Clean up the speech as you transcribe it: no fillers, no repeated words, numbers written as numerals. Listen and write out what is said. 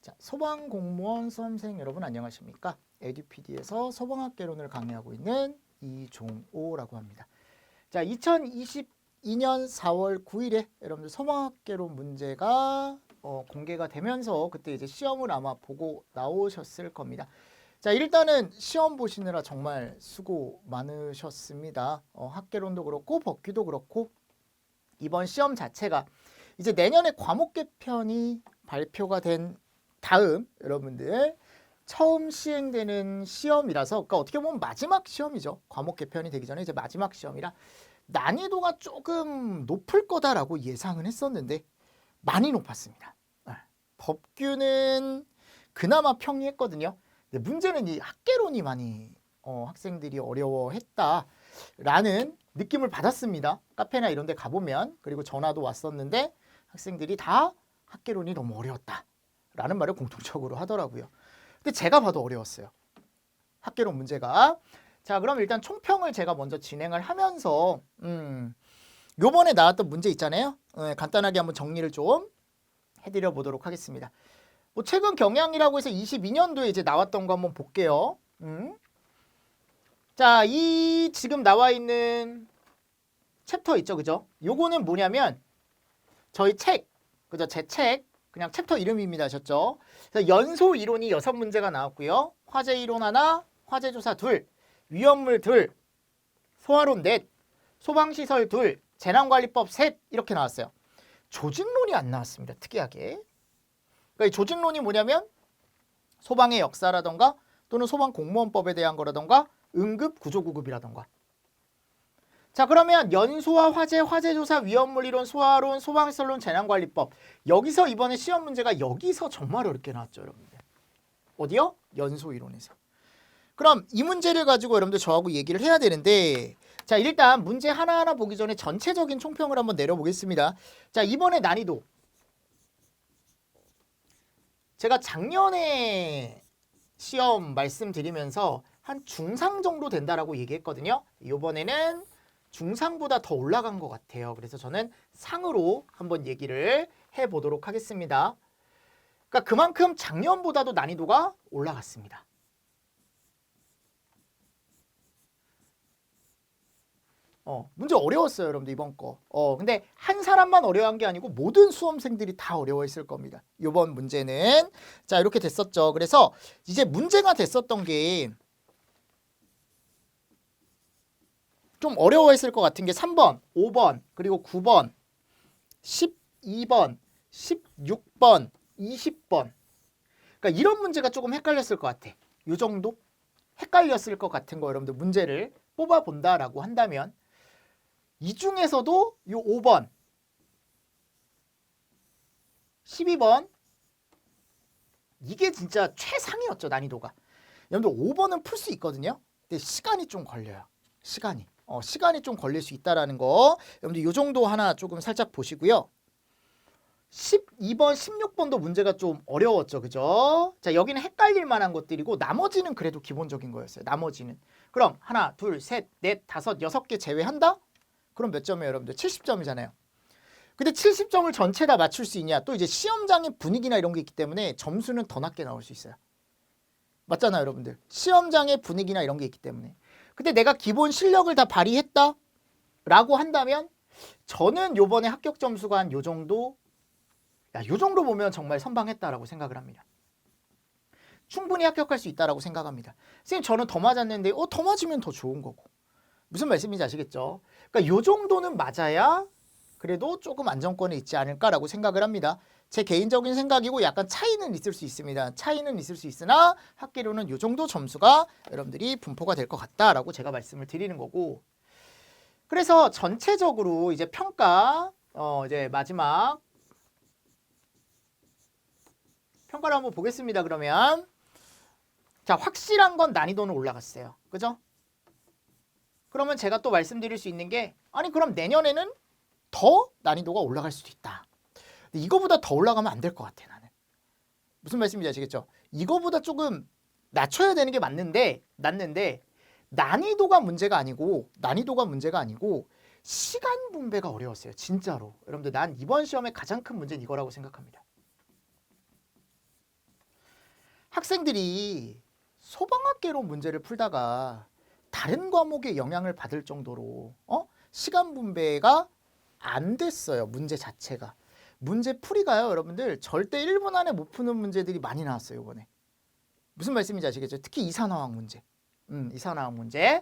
자, 소방공무원 수험생 여러분 안녕하십니까? 에듀피디에서 소방학개론을 강의하고 있는 이종호라고 합니다. 자, 2022년 4월 9일에 여러분들 소방학개론 문제가 공개가 되면서 그때 이제 시험을 아마 보고 나오셨을 겁니다. 자, 일단은 시험 보시느라 정말 수고 많으셨습니다. 학개론도 그렇고 법규도 그렇고 이번 시험 자체가 이제 내년에 과목 개편이 발표가 된 다음 여러분들 처음 시행되는 시험이라서 그러니까 어떻게 보면 마지막 시험이죠. 과목 개편이 되기 전에 이제 마지막 시험이라 난이도가 조금 높을 거다라고 예상은 했었는데 많이 높았습니다. 법규는 그나마 평이했거든요. 근데 문제는 이 학개론이 많이 학생들이 어려워했다라는 느낌을 받았습니다. 카페나 이런 데 가보면. 그리고 전화도 왔었는데 학생들이 다 학개론이 너무 어려웠다라는 말을 공통적으로 하더라고요. 근데 제가 봐도 어려웠어요. 학개론 문제가. 자, 그럼 일단 총평을 제가 먼저 진행을 하면서 요번에 나왔던 문제 있잖아요. 간단하게 한번 정리를 좀 해드려 보도록 하겠습니다. 뭐 최근 경향이라고 해서 22년도에 이제 나왔던 거 한번 볼게요. 자, 이 지금 나와 있는 챕터 있죠, 그죠? 요거는 뭐냐면 저희 책, 그죠? 제 책, 그냥 챕터 이름입니다, 하셨죠? 그래서 연소 이론이 6문제가 나왔고요. 화재 이론 하나, 화재 조사 둘, 위험물 둘, 소화론 넷, 소방시설 둘, 재난관리법 셋 이렇게 나왔어요. 조직론이 안 나왔습니다, 특이하게. 그러니까 이 조직론이 뭐냐면 소방의 역사라던가 또는 소방공무원법에 대한 거라던가 응급구조구급이라던가. 자, 그러면 연소와 화재, 화재조사, 위험물이론, 소화론, 소방시설론, 재난관리법. 여기서 이번에 시험 문제가 여기서 정말 어렵게 나왔죠, 여러분들. 어디요? 연소 이론에서. 그럼 이 문제를 가지고 여러분들 저하고 얘기를 해야 되는데 자, 일단 문제 하나하나 보기 전에 전체적인 총평을 한번 내려보겠습니다. 자, 이번에 난이도. 제가 작년에 시험 말씀드리면서 한 중상 정도 된다라고 얘기했거든요. 이번에는 중상보다 더 올라간 것 같아요. 그래서 저는 상으로 한번 얘기를 해보도록 하겠습니다. 그러니까 그만큼 작년보다도 난이도가 올라갔습니다. 문제 어려웠어요, 여러분들 이번 거. 근데 한 사람만 어려운 게 아니고 모든 수험생들이 다 어려워했을 겁니다. 이번 문제는 자 이렇게 됐었죠. 그래서 이제 문제가 됐었던 게 좀 어려워했을 것 같은 게 3번, 5번, 그리고 9번, 12번, 16번, 20번. 그러니까 이런 문제가 조금 헷갈렸을 것 같아. 이 정도 헷갈렸을 것 같은 거 여러분들 문제를 뽑아본다라고 한다면 이 중에서도 이 5번, 12번 이게 진짜 최상이었죠, 난이도가. 여러분들 5번은 풀 수 있거든요. 근데 시간이 좀 걸려요. 시간이 좀 걸릴 수 있다라는 거. 여러분들 이 정도 하나 조금 살짝 보시고요. 12번, 16번도 문제가 좀 어려웠죠, 그죠? 자, 여기는 헷갈릴 만한 것들이고 나머지는 그래도 기본적인 거였어요. 나머지는. 그럼 하나, 둘, 셋, 넷, 다섯, 6개 제외한다? 그럼 몇 점이에요, 여러분들? 70점이잖아요. 근데 70점을 전체 다 맞출 수 있냐? 또 이제 시험장의 분위기나 이런 게 있기 때문에 점수는 더 낮게 나올 수 있어요. 맞잖아요, 여러분들. 시험장의 분위기나 이런 게 있기 때문에. 근데 내가 기본 실력을 다 발휘했다? 라고 한다면 저는 요번에 합격 점수가 한 요 정도, 요 정도 보면 정말 선방했다라고 생각을 합니다. 충분히 합격할 수 있다라고 생각합니다. 선생님, 저는 더 맞았는데 더 맞으면 더 좋은 거고. 무슨 말씀인지 아시겠죠? 그러니까 요 정도는 맞아야 그래도 조금 안정권에 있지 않을까라고 생각을 합니다. 제 개인적인 생각이고 약간 차이는 있을 수 있습니다. 차이는 있을 수 있으나 학계로는 요 정도 점수가 여러분들이 분포가 될 것 같다라고 제가 말씀을 드리는 거고. 그래서 전체적으로 이제 평가 이제 마지막 평가를 한번 보겠습니다. 그러면 자, 확실한 건 난이도는 올라갔어요. 그죠? 그러면 제가 또 말씀드릴 수 있는 게 아니 그럼 내년에는 더 난이도가 올라갈 수도 있다. 근데 이거보다 더 올라가면 안 될 것 같아, 나는. 무슨 말씀인지 아시겠죠? 이거보다 조금 낮춰야 되는 게 맞는데 난이도가 문제가 아니고 시간 분배가 어려웠어요. 진짜로. 여러분들 난 이번 시험의 가장 큰 문제는 이거라고 생각합니다. 학생들이 소방학개론 문제를 풀다가 다른 과목에 영향을 받을 정도로 시간 분배가 안 됐어요. 문제 자체가. 문제 풀이가요, 여러분들 절대 1분 안에 못 푸는 문제들이 많이 나왔어요, 이번에. 무슨 말씀인지 아시겠죠? 특히 이산화학 문제. 이산화학 문제.